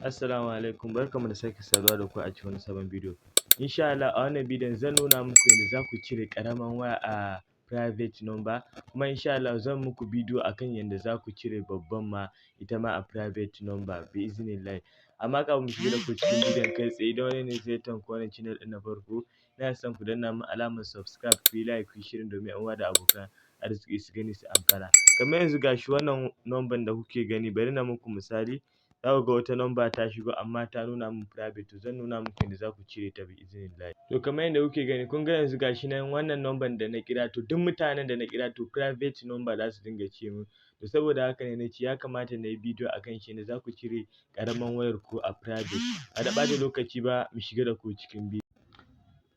Assalamu alaikum, barkanmu da sake saduwa da ku a cikin wani sabon bidiyo. Insha Allah a wannan bidiyon zan nuna muku yadda za ku cire ƙaramin waya a private number, kuma insha Allah zan muku bidiyo akan yadda za ku cire babban ma ita ma a private number bi'iznillahi. Amma kafin mu shiga da ku cikin bidiyon kai tsaye, idan wannan ne ziyartar ku wannan channel ɗin na farko, ina son ku danna min alamar subscribe, ku yi like, ku yi sharing domin ƴan uwa da abokan arziki su gani su amfana. Kamar yanzu ga shi wannan number da kuke gani, bari na muku misali. Za ku ga wata number ta shigo amma ta nuna min private, to zan nuna muku yadda za ku cire ta bi'iznillahi. To kamar yadda kuke gani, kun ga yanzu ga shi nan wannan number da na kira, to duk mutanen da na kira to private number za su dinga ce min. To saboda haka ne na ce ya kamata na yi bidiyo akan shi, yadda za ku cire ƙaramin wayar ku a private. Ba da ɓata lokaci ba, mu shiga da ku cikin bidiyo.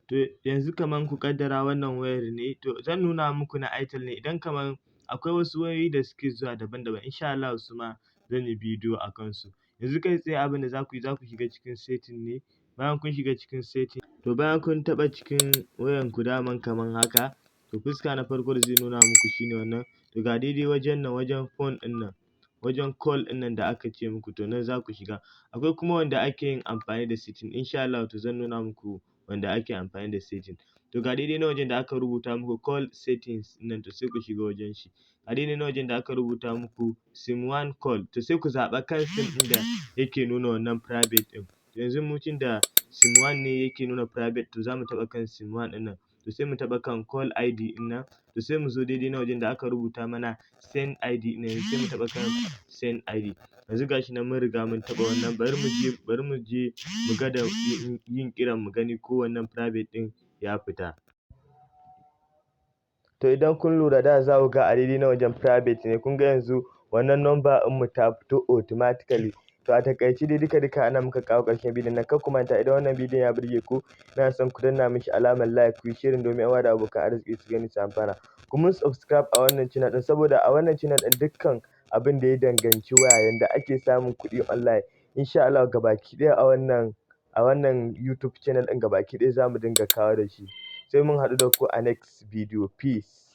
To yanzu kamar ku ƙaddara wannan wayar ne, to zan nuna muku na Itel ne. Idan kamar akwai wasu wayoyi da suke zuwa daban-daban, insha Allah su ma zan yi bidiyo a kansu. Yanzu kai tsaye abin da za ku yi, za ku shiga cikin setting ne. Bayan kun shiga cikin setting, to bayan kun taɓa cikin wayan ku daman kamar haka, to fuska na farko da zai nuna muku shine wannan. To ga daidai wajen nan, wajen phone ɗin nan, wajen call ɗin nan da aka ce muku, to nan za ku shiga. Akwai kuma wanda ake yin amfani da setting, insha Allah to zan nuna muku wanda ake amfani da setting. To ga daidai nan wajen da aka rubuta muku call settings nan, to sai ku shiga wajen shi. A daidai nan wajen da aka rubuta muku sim one call, to sai ku zaɓa kan sim ɗin da yake nuna wannan private ɗin. Yanzu mu tunda sim one ne yake nuna private, to za mu taɓa kan sim one ɗin nan. To sai mu taɓa kan call ID ɗin nan, to sai mu zo daidai nan wajen da aka rubuta mana send ID ɗin nan, sai mu taɓa kan send ID. Yanzu ga shi nan mun riga mun taɓa wannan, bari mu je mu gwada yin kiran mu gani ko wannan private ɗin ya fita. To idan kun lura da za ku ga a daidai nan wajen private ne, kun ga yanzu wannan number ɗin mu ta fito automatically. To a taƙaice dai duka anan muka kawo ƙarshen bidiyon nan. Kar ku manta, idan wannan bidiyon ya burge ku, ina son ku danna mishi alamar like, ku yi sharing domin ƴan uwa da abokan arziki su gani su amfana. Ku mun subscribe a wannan channel ɗin, saboda a wannan channel ɗin dukkan abin da ya danganci waya, yanda ake samun kuɗi online, insha Allah gabaki ɗaya a wannan YouTube channel ɗin gabaki ɗaya za mu dinga kawo da shi. Sai mun haɗu da ku a next video. Peace.